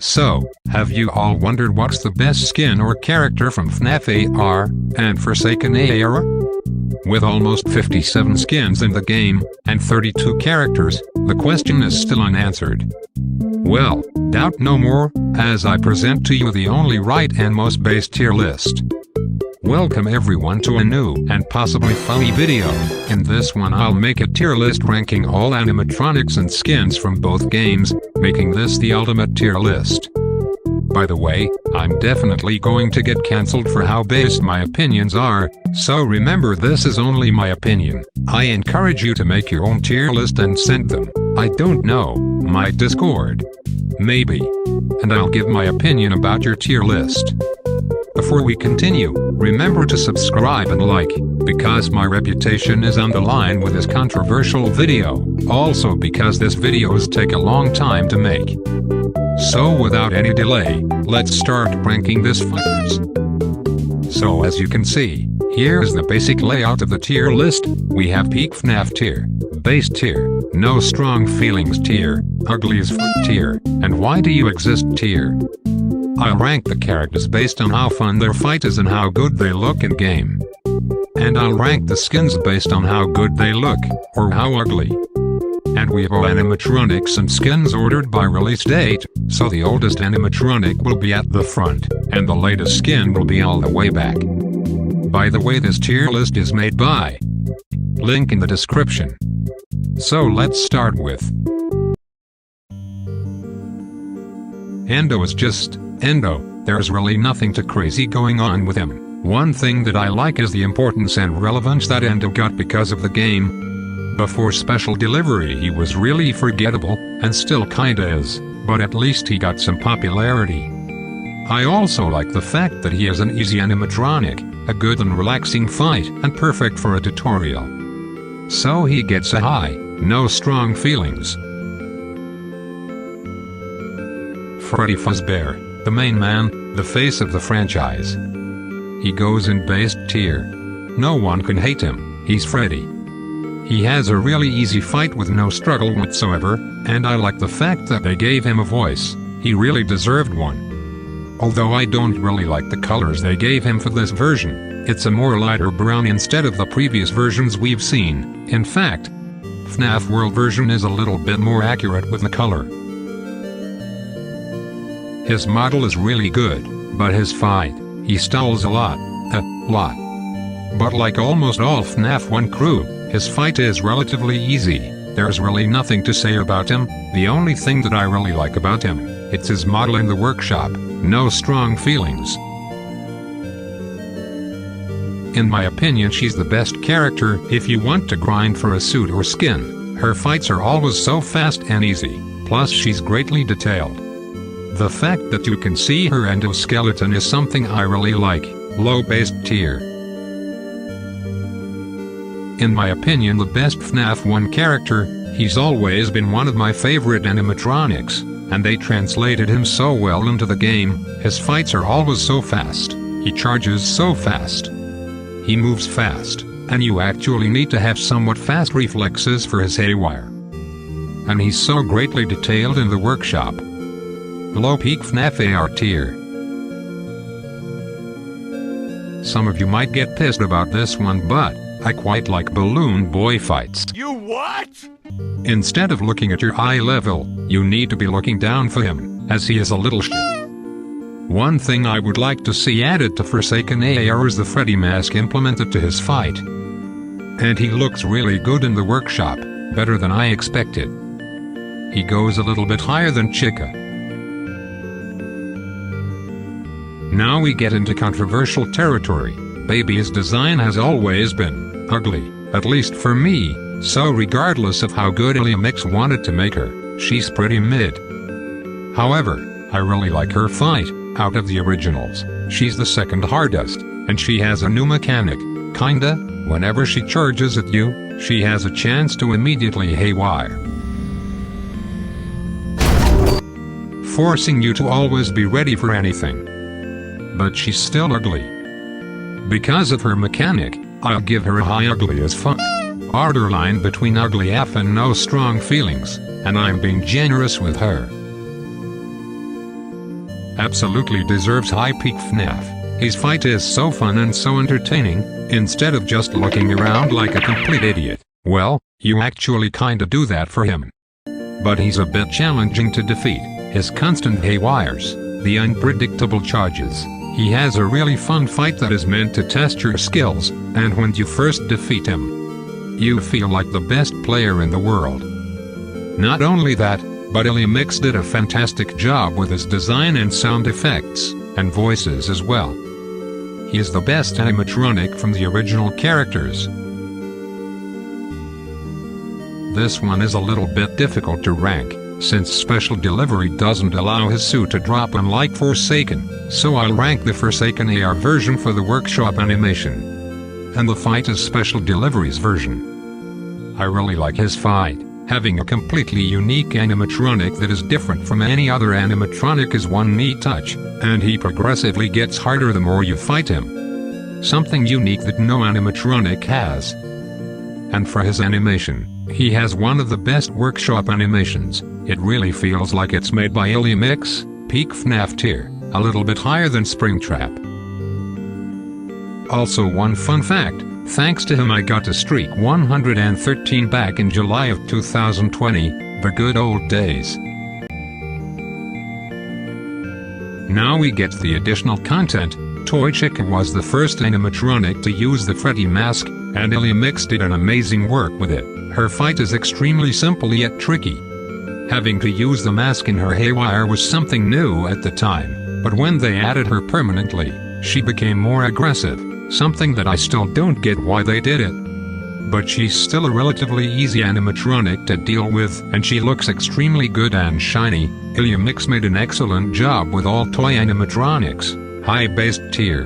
So, have you all wondered what's the best skin or character from FNAF AR and Forsaken AR? With almost 57 skins in the game, and 32 characters, the question is still unanswered. Well, doubt no more, as I present to you the only right and most base tier list. Welcome everyone to a new and possibly funny video. In this one I'll make a tier list ranking all animatronics and skins from both games, making this the ultimate tier list. By the way, I'm definitely going to get cancelled for how based my opinions are, so remember this is only my opinion. I encourage you to make your own tier list and send them, I don't know, my Discord. Maybe. And I'll give my opinion about your tier list. Before we continue, remember to subscribe and like, because my reputation is on the line with this controversial video, also because this videos take a long time to make. So without any delay, let's start ranking this fuckers. So as you can see, here is the basic layout of the tier list. We have peak FNAF tier, base tier, no strong feelings tier, ugly as fuck tier, and why do you exist tier. I'll rank the characters based on how fun their fight is and how good they look in game. And I'll rank the skins based on how good they look, or how ugly. And we have all animatronics and skins ordered by release date, so the oldest animatronic will be at the front, and the latest skin will be all the way back. By the way, this tier list is made by... link in the description. So let's start with... Endo is just... Endo. There's really nothing too crazy going on with him. One thing that I like is the importance and relevance that Endo got because of the game. Before special delivery he was really forgettable, and still kinda is, but at least he got some popularity. I also like the fact that he is an easy animatronic, a good and relaxing fight, and perfect for a tutorial. So he gets a high, no strong feelings. Freddy Fazbear, the main man, the face of the franchise. He goes in base tier. No one can hate him, he's Freddy. He has a really easy fight with no struggle whatsoever, and I like the fact that they gave him a voice. He really deserved one. Although I don't really like the colors they gave him for this version. It's a more lighter brown instead of the previous versions we've seen. In fact, FNAF World version is a little bit more accurate with the color. His model is really good, but his fight, he stalls a lot. But like almost all FNAF 1 crew, his fight is relatively easy. There's really nothing to say about him. The only thing that I really like about him, it's his model in the workshop. No strong feelings. In my opinion, she's the best character if you want to grind for a suit or skin. Her fights are always so fast and easy, plus she's greatly detailed. The fact that you can see her endoskeleton is something I really like. Low base tier. In my opinion, the best FNAF 1 character, he's always been one of my favorite animatronics, and they translated him so well into the game. His fights are always so fast, he charges so fast, he moves fast, and you actually need to have somewhat fast reflexes for his haywire. And he's so greatly detailed in the workshop. Low peak FNAF AR tier. Some of you might get pissed about this one, but I quite like Balloon Boy fights. You what? Instead of looking at your eye level, you need to be looking down for him, as he is a little shit. One thing I would like to see added to Forsaken AR is the Freddy mask implemented to his fight. And he looks really good in the workshop, better than I expected. He goes a little bit higher than Chica. Now we get into controversial territory. Baby's design has always been ugly, at least for me, so regardless of how good Mix wanted to make her, she's pretty mid. However, I really like her fight. Out of the originals, she's the second hardest, and she has a new mechanic, kinda. Whenever she charges at you, she has a chance to immediately haywire, forcing you to always be ready for anything. But she's still ugly. Because of her mechanic, I'll give her a high ugly as fuck. Borderline between ugly AF and no strong feelings, and I'm being generous with her. absolutely deserves high peak FNAF. His fight is so fun and so entertaining, instead of just looking around like a complete idiot. Well, you actually kinda do that for him. But he's a bit challenging to defeat. His constant haywires, the unpredictable charges. He has a really fun fight that is meant to test your skills, and when you first defeat him, you feel like the best player in the world. Not only that, but Mix did a fantastic job with his design and sound effects, and voices as well. He is the best animatronic from the original characters. This one is a little bit difficult to rank, since special delivery doesn't allow his suit to drop unlike Forsaken, so I'll rank the Forsaken AR version for the workshop animation, and the Fight as Special Deliveries version. I really like his fight. Having a completely unique animatronic that is different from any other animatronic is one neat touch, and he progressively gets harder the more you fight him. Something unique that no animatronic has. And for his animation, he has one of the best workshop animations. It really feels like it's made by Mix, peak FNAF tier, a little bit higher than Springtrap. Also one fun fact, thanks to him I got to streak 113 back in July of 2020, the good old days. Now we get the additional content. Toy Chica was the first animatronic to use the Freddy mask, and Mix did an amazing work with it. Her fight is extremely simple yet tricky. Having to use the mask in her haywire was something new at the time, but when they added her permanently, she became more aggressive, something that I still don't get why they did it. But she's still a relatively easy animatronic to deal with, and she looks extremely good and shiny. Mix made an excellent job with all toy animatronics, high-based tier.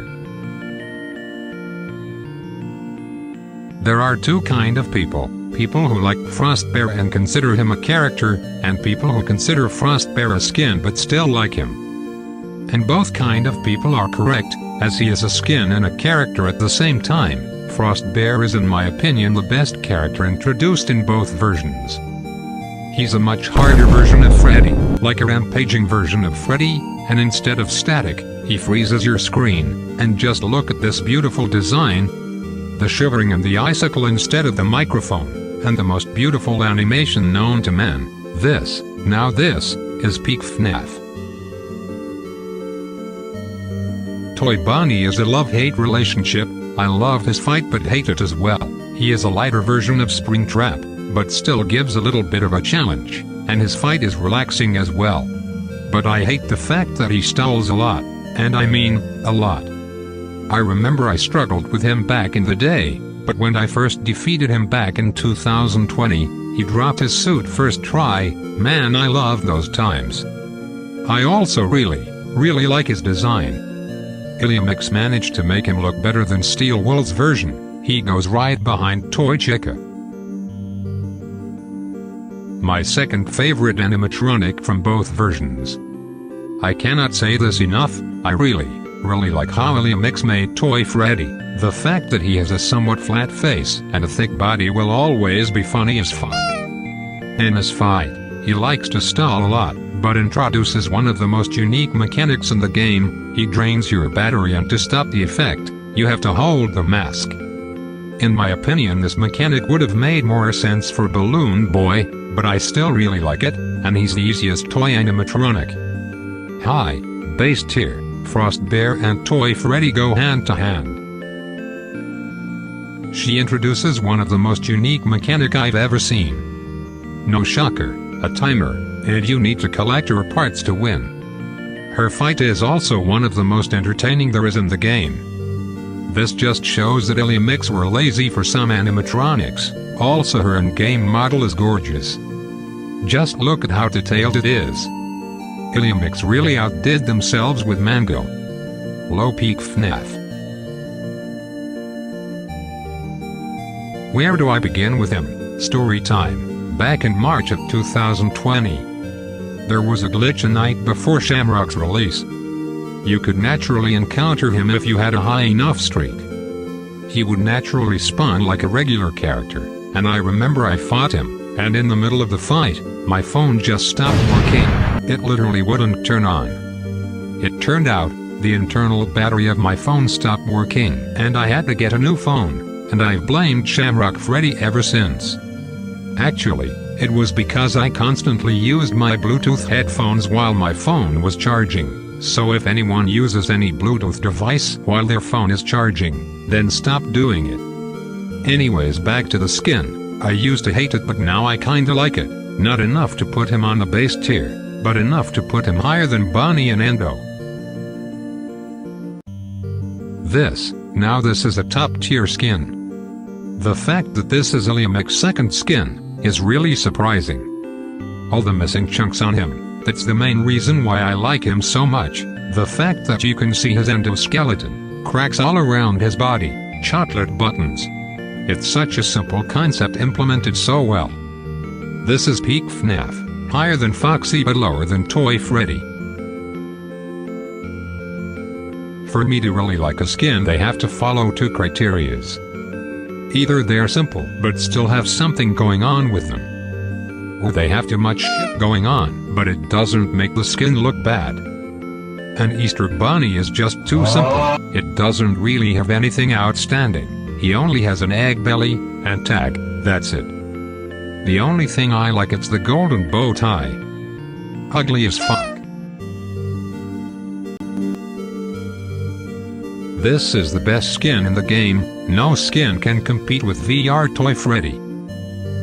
There are two kind of people. People who like Frostbear and consider him a character, and people who consider Frostbear a skin but still like him. And both kind of people are correct, as he is a skin and a character at the same time. Frostbear is in my opinion the best character introduced in both versions. He's a much harder version of Freddy, like a rampaging version of Freddy, and instead of static, he freezes your screen. And just look at this beautiful design. The shivering and the icicle instead of the microphone, and the most beautiful animation known to man. This is peak FNAF. Toy Bonnie is a love-hate relationship. I love his fight but hate it as well. He is a lighter version of Springtrap, but still gives a little bit of a challenge, and his fight is relaxing as well. But I hate the fact that he stalls a lot, and I mean, a lot. I remember I struggled with him back in the day, but when I first defeated him back in 2020, he dropped his suit first try. Man, I love those times. I also really like his design. Mix managed to make him look better than Steel Wool's version. He goes right behind Toy Chica. My second favorite animatronic from both versions. I cannot say this enough, I really like how Mix made Toy Freddy. The fact that he has a somewhat flat face and a thick body will always be funny as fuck. In his fight, he likes to stall a lot, but introduces one of the most unique mechanics in the game. He drains your battery, and to stop the effect, you have to hold the mask. In my opinion, this mechanic would have made more sense for Balloon Boy, but I still really like it, and he's the easiest toy animatronic. High base tier, Frostbear and Toy Freddy go hand to hand. She introduces one of the most unique mechanic I've ever seen. No shocker, a timer, and you need to collect her parts to win. Her fight is also one of the most entertaining there is in the game. This just shows that Mix were lazy for some animatronics. Also, her in-game model is gorgeous. Just look at how detailed it is. Mix really outdid themselves with Mango. Low peak FNAF. Where do I begin with him? Story time. Back in March of 2020. There was a glitch a night before Shamrock's release. You could naturally encounter him if you had a high enough streak. He would naturally spawn like a regular character, and I remember I fought him, and in the middle of the fight, my phone just stopped working. It literally wouldn't turn on. It turned out, the internal battery of my phone stopped working, and I had to get a new phone, and I've blamed Shamrock Freddy ever since. Actually, it was because I constantly used my Bluetooth headphones while my phone was charging, so if anyone uses any Bluetooth device while their phone is charging, then stop doing it. Anyways, back to the skin. I used to hate it, but now I kinda like it. Not enough to put him on the base tier, but enough to put him higher than Bonnie and Endo. This is a top tier skin. The fact that this is Liam's second skin is really surprising. All the missing chunks on him, that's the main reason why I like him so much. The fact that you can see his endoskeleton, cracks all around his body, chocolate buttons. It's such a simple concept implemented so well. This is peak FNAF, higher than Foxy but lower than Toy Freddy. For me to really like a skin, they have to follow two criterias. Either they're simple but still have something going on with them, or they have too much shit going on but it doesn't make the skin look bad. An Easter Bunny is just too simple. It doesn't really have anything outstanding. He only has an egg belly and tag, that's it. The only thing I like is the golden bow tie. Ugly as fuck. This is the best skin in the game. No skin can compete with VR Toy Freddy.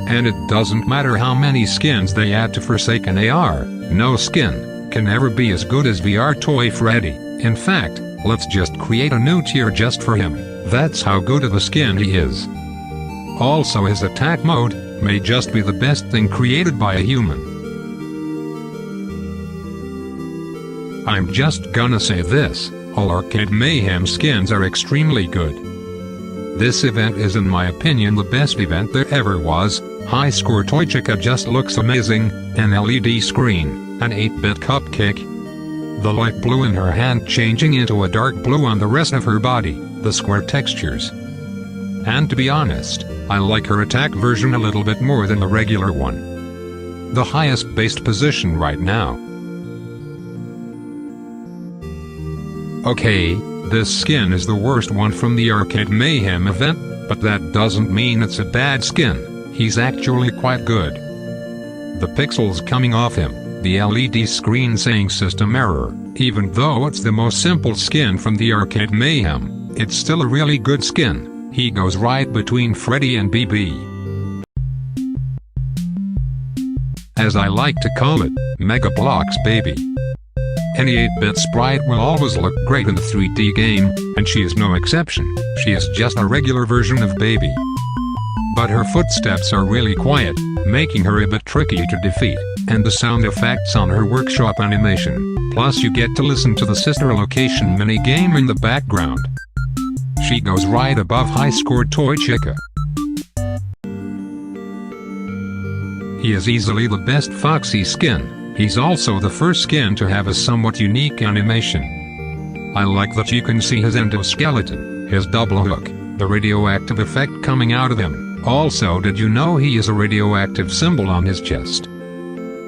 And it doesn't matter how many skins they add to Forsaken AR, no skin can ever be as good as VR Toy Freddy. In fact, let's just create a new tier just for him. That's how good of a skin he is. Also, his attack mode may just be the best thing created by a human. I'm just gonna say this. All Arcade Mayhem skins are extremely good. This event is in my opinion the best event there ever was. High Score Toy Chica just looks amazing, an LED screen, an 8-bit cupcake, the light blue in her hand changing into a dark blue on the rest of her body, the square textures. And to be honest, I like her attack version a little bit more than the regular one. The highest based position right now. Okay, this skin is the worst one from the Arcade Mayhem event, but that doesn't mean it's a bad skin. He's actually quite good. The pixels coming off him, the LED screen saying system error, even though it's the most simple skin from the Arcade Mayhem, it's still a really good skin. He goes right between Freddy and BB. As I like to call it, Mega Bloks baby. Any 8-bit sprite will always look great in the 3D game, and she is no exception. She is just a regular version of Baby. But her footsteps are really quiet, making her a bit tricky to defeat, and the sound effects on her workshop animation. Plus you get to listen to the sister location mini-game in the background. She goes right above High Score Toy Chica. He is easily the best Foxy skin. He's also the first skin to have a somewhat unique animation. I like that you can see his endoskeleton, his double hook, the radioactive effect coming out of him. Also, did you know he is a radioactive symbol on his chest?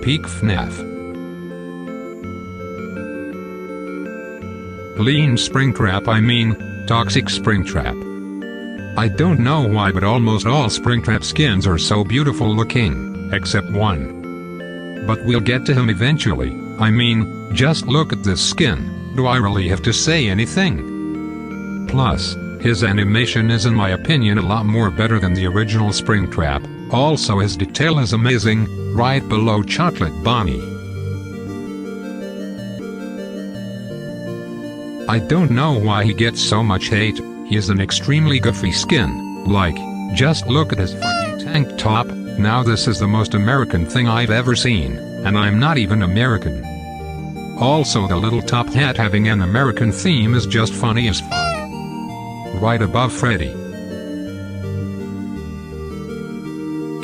Peak FNAF. Lean Springtrap, I mean, Toxic Springtrap. I don't know why, but almost all Springtrap skins are so beautiful looking, except one. But we'll get to him eventually. I mean, just look at this skin. Do I really have to say anything? Plus, his animation is in my opinion a lot more better than the original Springtrap. Also his detail is amazing, right below Chocolate Bonnie. I don't know why he gets so much hate. He is an extremely goofy skin. Like, just look at his fucking tank top. Now this is the most American thing I've ever seen, and I'm not even American. Also the little top hat having an American theme is just funny as fuck. Right above Freddy.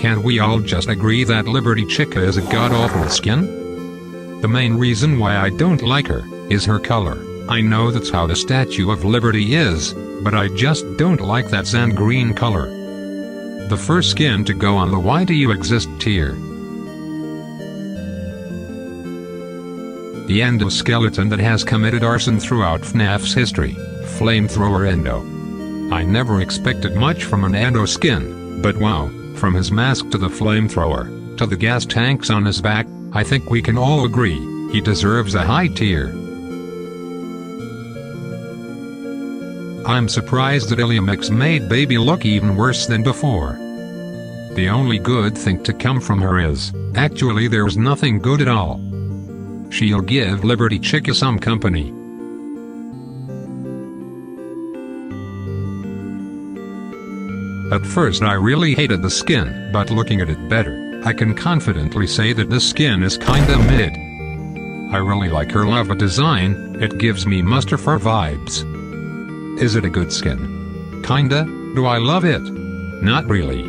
Can't we all just agree that Liberty Chica is a god-awful skin? The main reason why I don't like her is her color. I know that's how the Statue of Liberty is, but I just don't like that sand green color. The first skin to go on the Why Do You Exist tier. the endoskeleton that has committed arson throughout FNAF's history, Flamethrower Endo. I never expected much from an Endo skin, but wow, from his mask to the flamethrower, to the gas tanks on his back, I think we can all agree, he deserves a high tier. I'm surprised that Iliamix made Baby look even worse than before. The only good thing to come from her is, actually there's nothing good at all. She'll give Liberty Chica some company. At first I really hated the skin, but looking at it better, I can confidently say that this skin is kinda mid. I really like her lava design, it gives me Mustafar vibes. Is it a good skin? Kinda. Do I love it? Not really.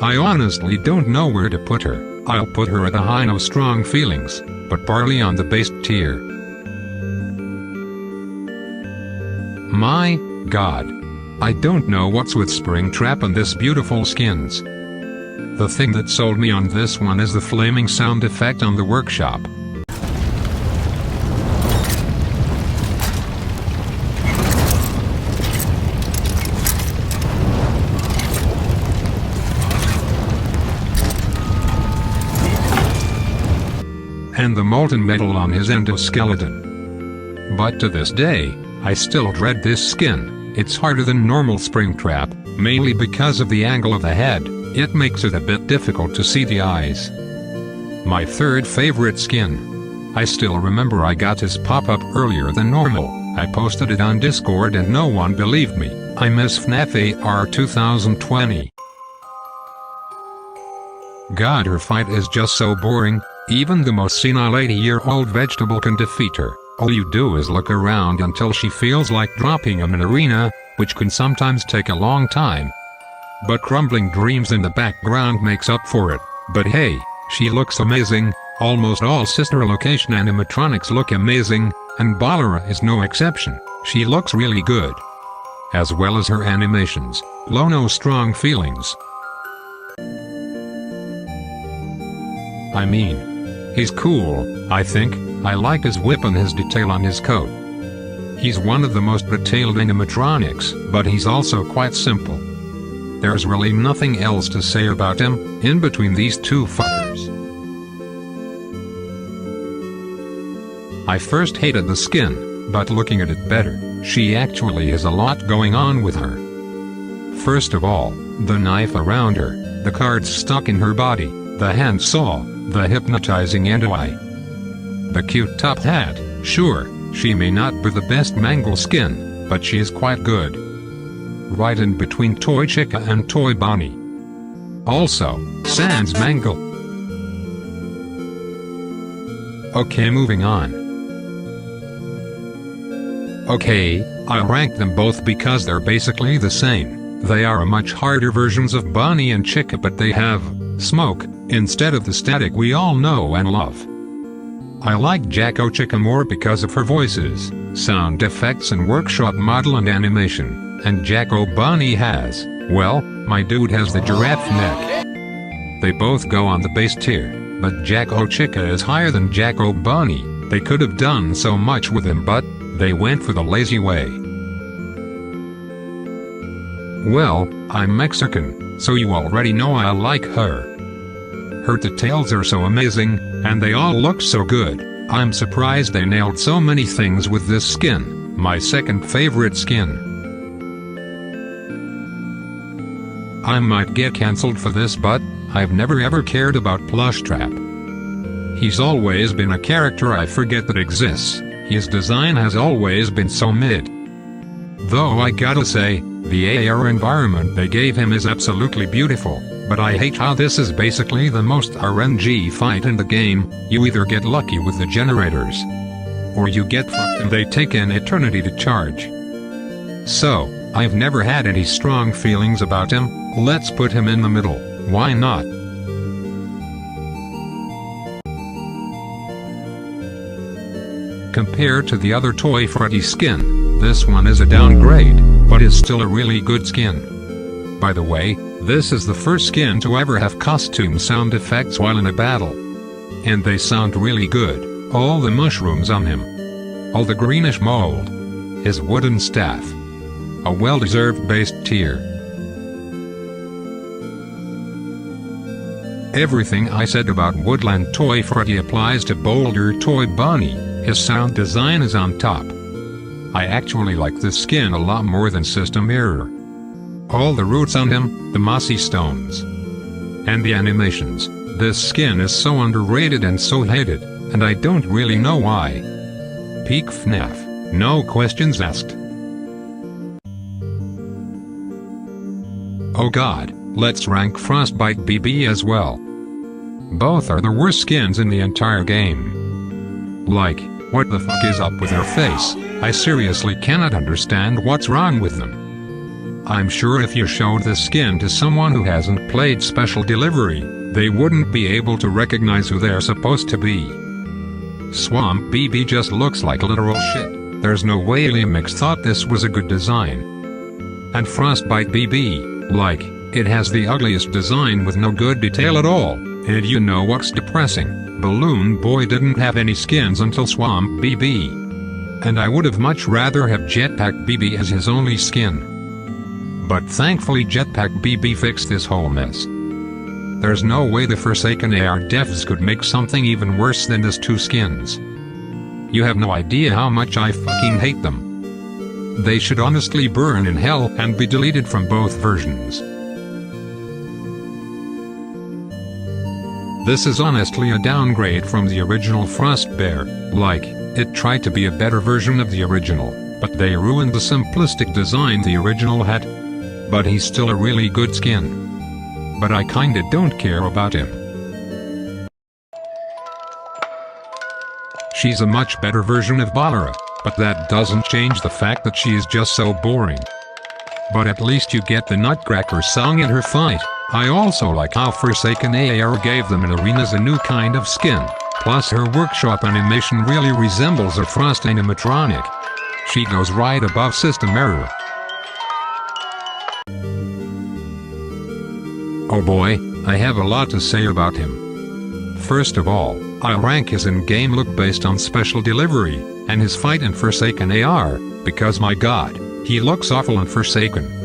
I honestly don't know where to put her. I'll put her at the high no strong feelings, but barely on the base tier. My God. I don't know what's with Springtrap and this beautiful skins. The thing that sold me on this one is the flaming sound effect on the workshop. And the molten metal on his endoskeleton. But to this day, I still dread this skin. It's harder than normal Springtrap, mainly because of the angle of the head. It makes it a bit difficult to see the eyes. My third favorite skin. I still remember I got his pop-up earlier than normal. I posted it on Discord and no one believed me. I miss FNAF AR 2020. God, her fight is just so boring. Even the most senile 80-year-old vegetable can defeat her. All you do is look around until she feels like dropping in an arena, which can sometimes take a long time. But crumbling dreams in the background makes up for it. But hey, she looks amazing. Almost all sister location animatronics look amazing, and Ballera is no exception. She looks really good. As well as her animations. Low no strong feelings. I mean, he's cool, I think. I like his whip and his detail on his coat. He's one of the most detailed animatronics, but he's also quite simple. There's really nothing else to say about him, in between these two fuckers. I first hated the skin, but looking at it better, she actually has a lot going on with her. First of all, the knife around her, the cards stuck in her body, the handsaw, the hypnotizing endo eye. The cute top hat, sure, she may not be the best mangle skin, but she is quite good. Right in between Toy Chica and Toy Bonnie. Also, sans mangle. Okay, moving on. Okay, I'll rank them both because they're basically the same. They are much harder versions of Bonnie and Chica, but they have smoke instead of the static we all know and love. I like Jacko Chica more because of her voices, sound effects and workshop model and animation, and Jacko Bonnie has, well, my dude has the giraffe neck. They both go on the base tier, but Jacko Chica is higher than Jacko Bonnie. They could have done so much with him, but they went for the lazy way. Well, I'm Mexican, so you already know I like her. Her details are so amazing, and they all look so good. I'm surprised they nailed so many things with this skin, my second favorite skin. I might get cancelled for this, but I've never ever cared about Plushtrap. He's always been a character I forget that exists. His design has always been so mid. Though I gotta say, the AR environment they gave him is absolutely beautiful. But I hate how this is basically the most RNG fight in the game. You either get lucky with the generators, or you get fucked and they take an eternity to charge. So, I've never had any strong feelings about him. Let's put him in the middle, why not? Compared to the other Toy Freddy skin, this one is a downgrade, but is still a really good skin. By the way, this is the first skin to ever have costume sound effects while in a battle. And they sound really good. all the mushrooms on him, all the greenish mold, his wooden staff. A well-deserved base tier. Everything I said about Woodland Toy Freddy applies to Boulder Toy Bunny. His sound design is on top. I actually like this skin a lot more than System Error. All the roots on him, the mossy stones, and the animations. This skin is so underrated and so hated, and I don't really know why. Peak FNAF, no questions asked. Oh god, let's rank Frostbite BB as well. Both are the worst skins in the entire game. Like, what the fuck is up with her face? I seriously cannot understand what's wrong with them. I'm sure if you showed this skin to someone who hasn't played Special Delivery, they wouldn't be able to recognize who they're supposed to be. Swamp BB just looks like literal shit. There's no way Liamix thought this was a good design. And Frostbite BB, like, it has the ugliest design with no good detail at all, and you know what's depressing? Balloon Boy didn't have any skins until Swamp BB. And I would have much rather have Jetpack BB as his only skin. But thankfully Jetpack BB fixed this whole mess. There's no way the Forsaken AR devs could make something even worse than these two skins. You have no idea how much I fucking hate them. They should honestly burn in hell and be deleted from both versions. This is honestly a downgrade from the original Frostbear. Like, it tried to be a better version of the original, but they ruined the simplistic design the original had. But he's still a really good skin. But I kinda don't care about him. She's a much better version of Ballera, but that doesn't change the fact that she is just so boring. But at least you get the Nutcracker song in her fight. I also like how Forsaken AR gave them in arenas a new kind of skin. Plus her workshop animation really resembles a Frost animatronic. She goes right above System Error. Oh boy, I have a lot to say about him. First of all, I'll rank his in-game look based on Special Delivery, and his fight in Forsaken AR, because my god, he looks awful in Forsaken.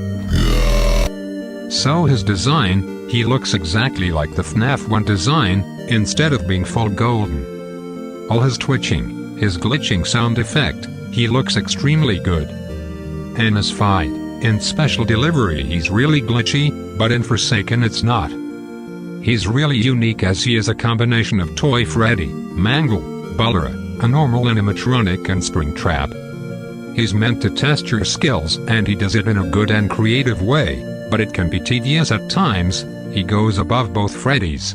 So his design, he looks exactly like the FNAF 1 design, instead of being full golden. All his twitching, his glitching sound effect, he looks extremely good. And his fight, in Special Delivery he's really glitchy, but in Forsaken it's not. He's really unique as he is a combination of Toy Freddy, Mangle, Ballera, a normal animatronic and Springtrap. He's meant to test your skills and he does it in a good and creative way, but it can be tedious at times. He goes above both Freddys.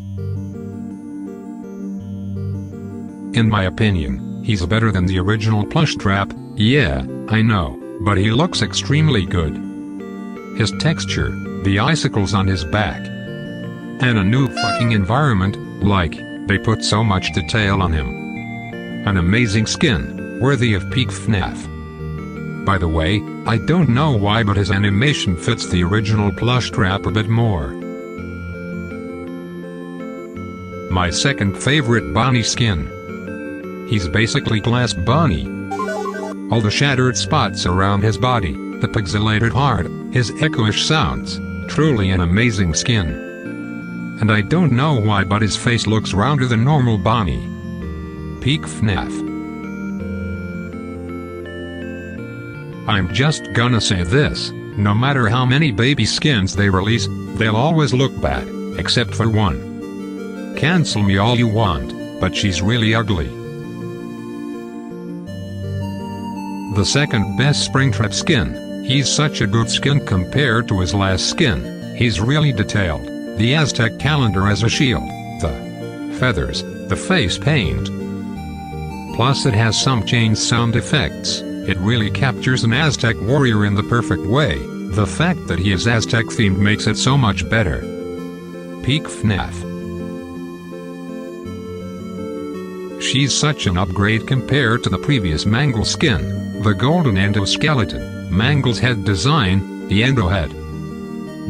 In my opinion, he's better than the original Plushtrap. Yeah, I know, but he looks extremely good. His texture, the icicles on his back, and a new fucking environment, like, they put so much detail on him. An amazing skin, worthy of peak FNAF. By the way, I don't know why but his animation fits the original Plushtrap a bit more. My second favorite Bonnie skin. He's basically Glass Bunny. All the shattered spots around his body, the pixelated heart, his echoish sounds, truly an amazing skin. And I don't know why but his face looks rounder than normal Bonnie. Peak FNAF. I'm just gonna say this, no matter how many baby skins they release, they'll always look bad, except for one. Cancel me all you want, but she's really ugly. The second best Springtrap skin, he's such a good skin compared to his last skin, he's really detailed, the Aztec calendar as a shield, the feathers, the face paint. Plus it has some changed sound effects. It really captures an Aztec warrior in the perfect way. The fact that he is Aztec themed makes it so much better. Peak FNAF. She's such an upgrade compared to the previous Mangle skin, the golden endoskeleton, Mangle's head design, the endo head.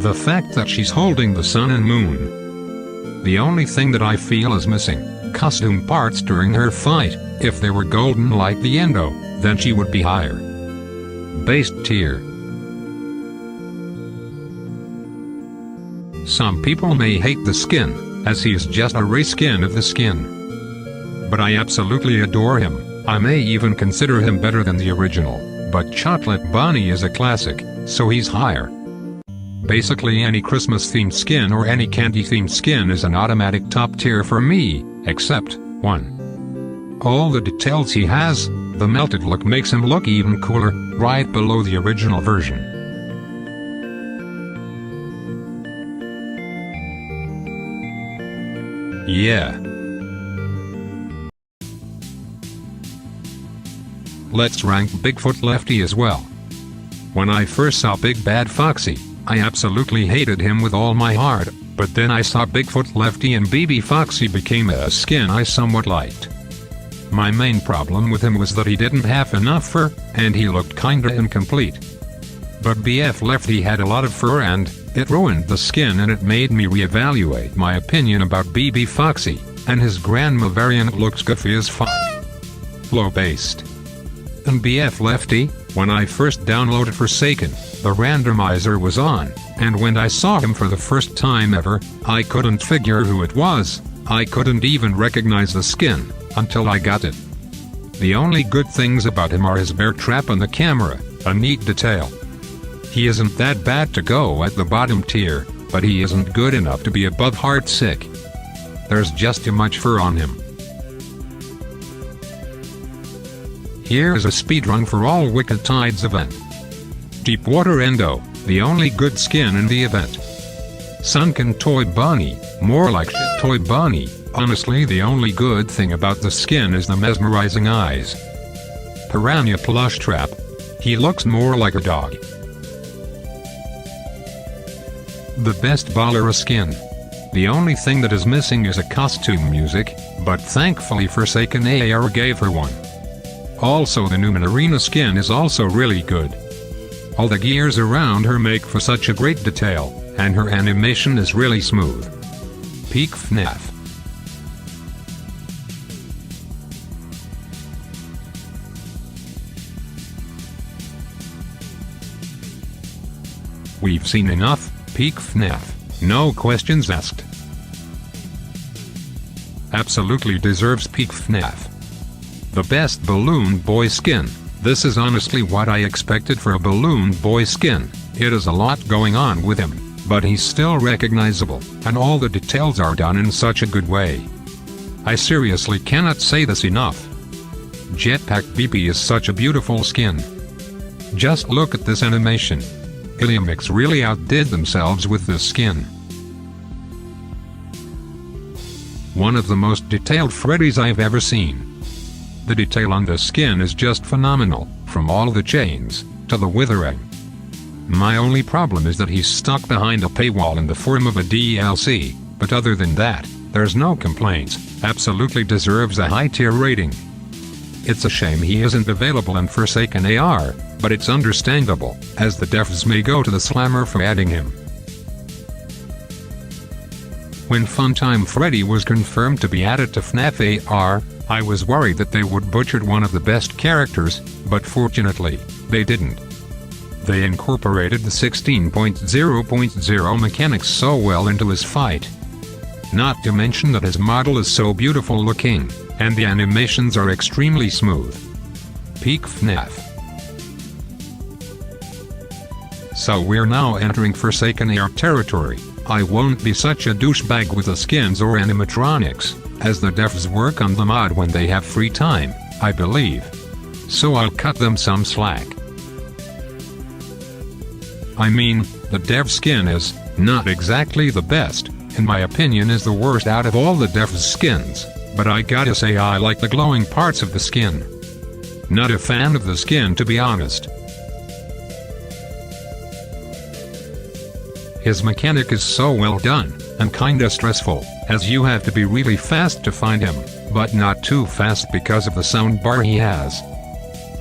The fact that she's holding the sun and moon. The only thing that I feel is missing costume parts during her fight. If they were golden like the endo, then she would be higher. Base tier. Some people may hate the skin, as he is just a reskin of the skin. But I absolutely adore him. I may even consider him better than the original, but Chocolate Bunny is a classic, so he's higher. Basically any Christmas-themed skin or any candy-themed skin is an automatic top tier for me, except 1. All the details he has, the melted look makes him look even cooler, right below the original version. Yeah. Let's rank Bigfoot Lefty as well. When I first saw Big Bad Foxy, I absolutely hated him with all my heart, but then I saw Bigfoot Lefty and BB Foxy became a skin I somewhat liked. My main problem with him was that he didn't have enough fur, and he looked kinda incomplete. But BF Lefty had a lot of fur and it ruined the skin, and it made me reevaluate my opinion about BB Foxy, and his grandma variant looks goofy as fuck. Low-based. And BF Lefty, when I first downloaded Forsaken, the randomizer was on, and when I saw him for the first time ever, I couldn't figure who it was. I couldn't even recognize the skin, until I got it. The only good things about him are his bear trap on the camera, a neat detail. He isn't that bad to go at the bottom tier, but he isn't good enough to be above heartsick. There's just too much fur on him. Here is a speedrun for all Wicked Tides event. Deepwater Endo, the only good skin in the event. Sunken Toy Bunny, more like shit Toy Bunny. Honestly, the only good thing about the skin is the mesmerizing eyes. Piranha Plush Trap. He looks more like a dog. The best Ballera skin. The only thing that is missing is a costume music, but thankfully Forsaken AR gave her one. Also the Newman Arena skin is also really good. All the gears around her make for such a great detail, and her animation is really smooth. Peak FNAF. We've seen enough. Peak FNAF. No questions asked. Absolutely deserves Peak FNAF. The best Balloon Boy skin. This is honestly what I expected for a Balloon Boy skin. It is a lot going on with him, but he's still recognizable, and all the details are done in such a good way. I seriously cannot say this enough. Jetpack BB is such a beautiful skin. Just look at this animation. Iliamix really outdid themselves with this skin. One of the most detailed Freddy's I've ever seen. The detail on the skin is just phenomenal, from all the chains, to the withering. My only problem is that he's stuck behind a paywall in the form of a DLC, but other than that, there's no complaints. Absolutely deserves a high tier rating. It's a shame he isn't available in Forsaken AR, but it's understandable, as the devs may go to the slammer for adding him. When Funtime Freddy was confirmed to be added to FNAF AR, I was worried that they would butcher one of the best characters, but fortunately, they didn't. They incorporated the 16.0.0 mechanics so well into his fight. Not to mention that his model is so beautiful looking, and the animations are extremely smooth. Peak FNAF. So we're now entering Forsaken AR territory. I won't be such a douchebag with the skins or animatronics, as the devs work on the mod when they have free time, I believe. So I'll cut them some slack. I mean, the dev skin is not exactly the best, in my opinion is the worst out of all the devs skins, but I gotta say I like the glowing parts of the skin. Not a fan of the skin, to be honest. His mechanic is so well done, and kinda stressful, as you have to be really fast to find him, but not too fast because of the soundbar he has.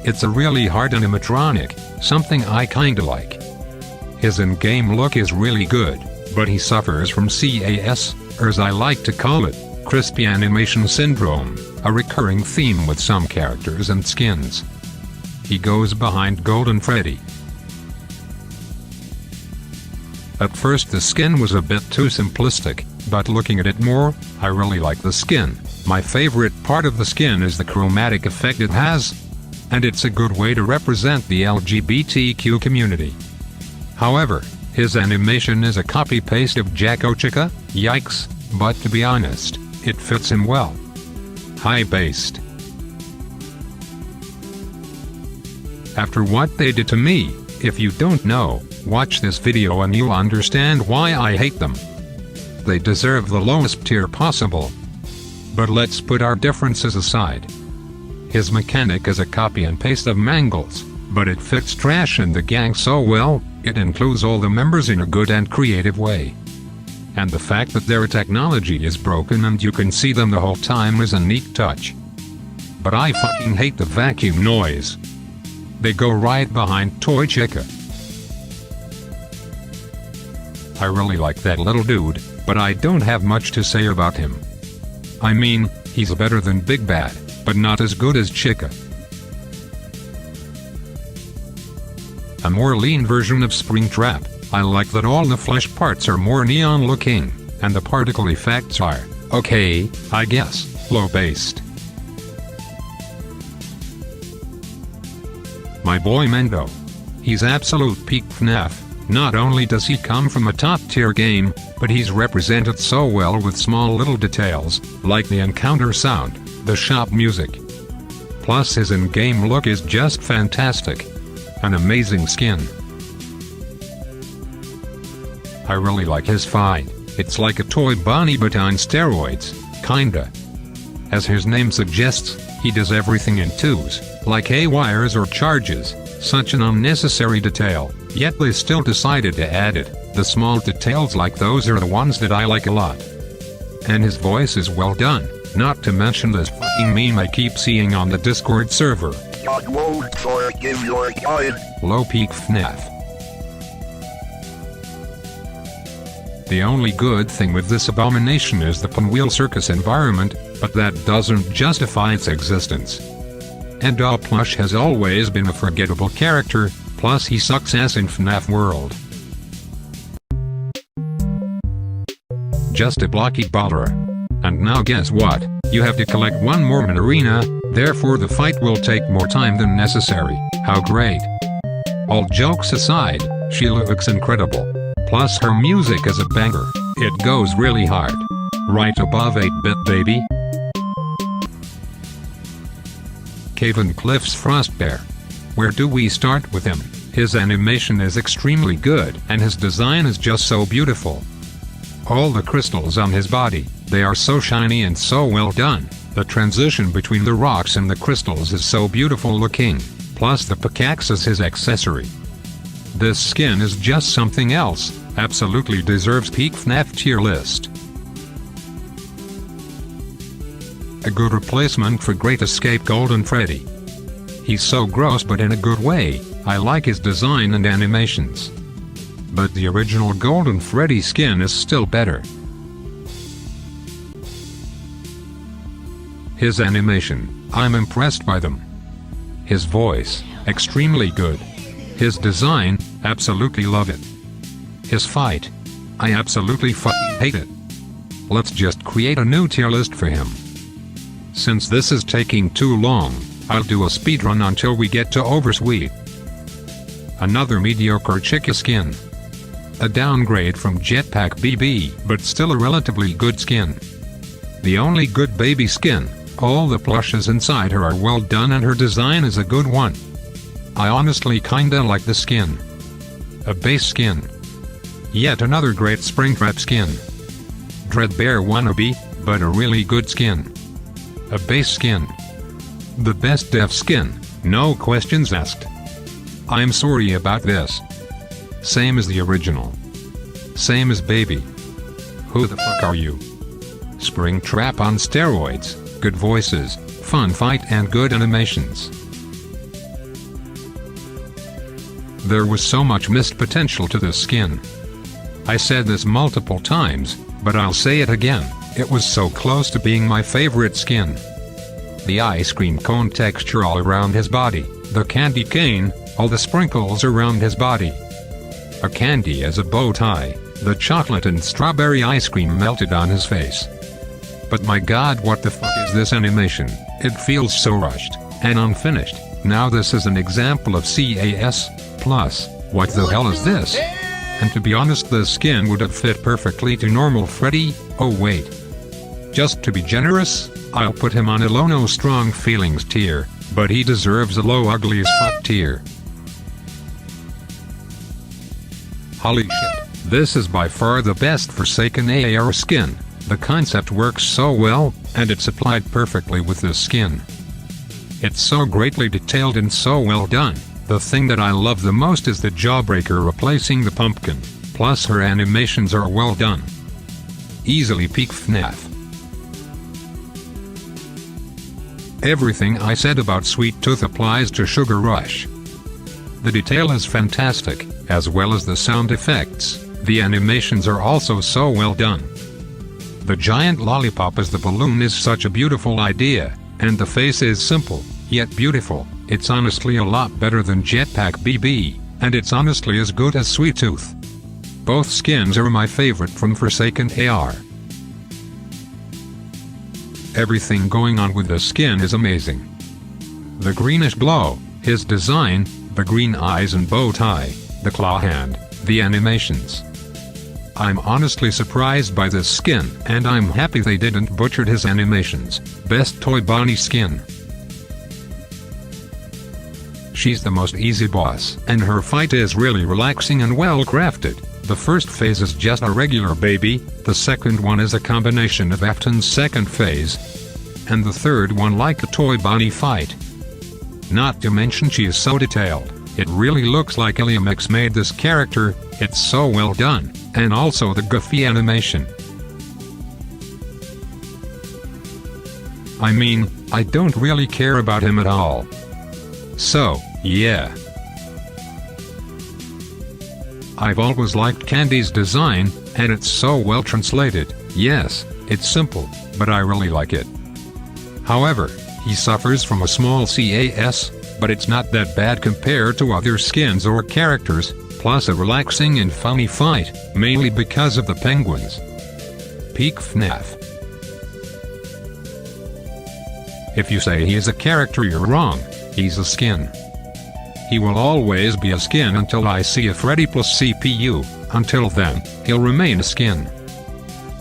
It's a really hard animatronic, something I kinda like. His in-game look is really good, but he suffers from CAS, or as I like to call it, crispy animation syndrome, a recurring theme with some characters and skins. He goes behind Golden Freddy. At first the skin was a bit too simplistic, but looking at it more, I really like the skin. My favorite part of the skin is the chromatic effect it has, and it's a good way to represent the LGBTQ community. However, his animation is a copy-paste of Jacko Chica, yikes, but to be honest, it fits him well. High-based. After what they did to me, if you don't know, watch this video and you'll understand why I hate them. They deserve the lowest tier possible. But let's put our differences aside. His mechanic is a copy and paste of Mangle's, but it fits Trash and the gang so well, it includes all the members in a good and creative way. And the fact that their technology is broken and you can see them the whole time is a neat touch. But I fucking hate the vacuum noise. They go right behind Toy Chica. I really like that little dude, but I don't have much to say about him. I mean, he's better than Big Bad, but not as good as Chica. A more lean version of Springtrap. I like that all the flesh parts are more neon looking, and the particle effects are, okay, I guess, low-based. My boy Mendo. He's absolute peak FNAF. Not only does he come from a top-tier game, but he's represented so well with small little details, like the encounter sound, the shop music. Plus his in-game look is just fantastic. An amazing skin. I really like his fight. It's like a toy Bonnie but on steroids, kinda. As his name suggests, he does everything in twos, like haywires or charges. Such an unnecessary detail, yet they still decided to add it. The small details like those are the ones that I like a lot. And his voice is well done, not to mention this fucking meme I keep seeing on the Discord server. God won't forgive your child. Low peak FNAF. The only good thing with this abomination is the Pinwheel Circus environment, but that doesn't justify its existence. And Doll Plush has always been a forgettable character, plus he sucks ass in FNAF world. Just a blocky baller. And now guess what? You have to collect one more Minarina, therefore the fight will take more time than necessary. How great. All jokes aside, she looks incredible. Plus her music is a banger. It goes really hard. Right above 8-bit baby. Caven Cliff's Frostbear. Where do we start with him? His animation is extremely good, and his design is just so beautiful. All the crystals on his body, they are so shiny and so well done. The transition between the rocks and the crystals is so beautiful looking, plus the pickaxe is his accessory. This skin is just something else, absolutely deserves peak FNAF tier list. A good replacement for Great Escape Golden Freddy. He's so gross but in a good way. I like his design and animations. But the original Golden Freddy skin is still better. His animation, I'm impressed by them. His voice, extremely good. His design, absolutely love it. His fight, I absolutely fucking hate it. Let's just create a new tier list for him. Since this is taking too long, I'll do a speedrun until we get to Oversweet. Another mediocre Chica skin. A downgrade from Jetpack BB, but still a relatively good skin. The only good baby skin, all the plushes inside her are well done and her design is a good one. I honestly kinda like the skin. A base skin. Yet another great Springtrap skin. Dreadbear wannabe, but a really good skin. A base skin. The best def skin, no questions asked. I'm sorry about this. Same as the original. Same as baby. Who the fuck are you? Springtrap on steroids, good voices, fun fight and good animations. There was so much missed potential to this skin. I said this multiple times, but I'll say it again, It was so close to being my favorite skin. The ice cream cone texture all around his body, the candy cane, all the sprinkles around his body. A candy as a bow tie, the chocolate and strawberry ice cream melted on his face. But my god, what the fuck is this animation? It feels so rushed and unfinished. Now this is an example of CAS+. What the hell is this? And to be honest, the skin would have fit perfectly to normal Freddy. Oh wait. Just to be generous, I'll put him on a low no strong feelings tier, but he deserves a low ugly as fuck tier. Holy shit, this is by far the best Forsaken AR skin. The concept works so well, and it's applied perfectly with this skin. It's so greatly detailed and so well done. The thing that I love the most is the jawbreaker replacing the pumpkin, plus her animations are well done. Easily peak FNAF. Everything I said about Sweet Tooth applies to Sugar Rush. The detail is fantastic, as well as the sound effects. The animations are also so well done. The giant lollipop as the balloon is such a beautiful idea, and the face is simple, yet beautiful. It's honestly a lot better than Jetpack BB, and it's honestly as good as Sweet Tooth. Both skins are my favorite from Forsaken AR. Everything going on with the skin is amazing. The greenish glow, his design, the green eyes and bow tie, the claw hand, the animations. I'm honestly surprised by this skin, and I'm happy they didn't butcher his animations. Best Toy Bonnie skin. She's the most easy boss, and her fight is really relaxing and well crafted. The first phase is just a regular baby, the second one is a combination of Afton's second phase, and the third one like a Toy Bonnie fight. Not to mention she is so detailed, it really looks like Iliamix made this character. It's so well done, and also the goofy animation. I mean, I don't really care about him at all. So, yeah. I've always liked Candy's design, and it's so well translated. Yes, it's simple, but I really like it. However, he suffers from a small CAS, but it's not that bad compared to other skins or characters, plus a relaxing and funny fight, mainly because of the penguins. Peak FNAF. If you say he is a character, you're wrong. He's a skin. He will always be a skin until I see a Freddy plus CPU. Until then, he'll remain a skin.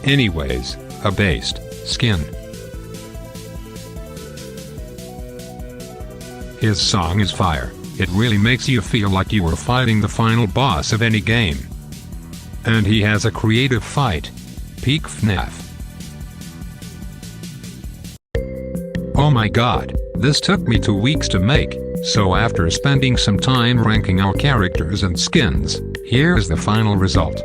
Anyways, a based skin. His song is fire. It really makes you feel like you were fighting the final boss of any game. And he has a creative fight. Peak FNAF. Oh my god, this took me 2 weeks to make, so after spending some time ranking our characters and skins, here is the final result.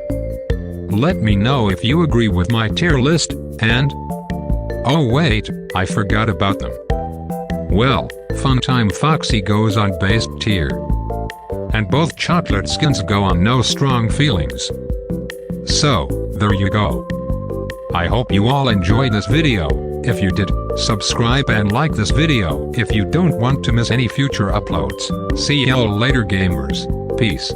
Let me know if you agree with my tier list, and... oh wait, I forgot about them. Well, Funtime Foxy goes on based tier. And both chocolate skins go on no strong feelings. So, there you go. I hope you all enjoyed this video. If you did, subscribe and like this video if you don't want to miss any future uploads. See y'all later, gamers. Peace.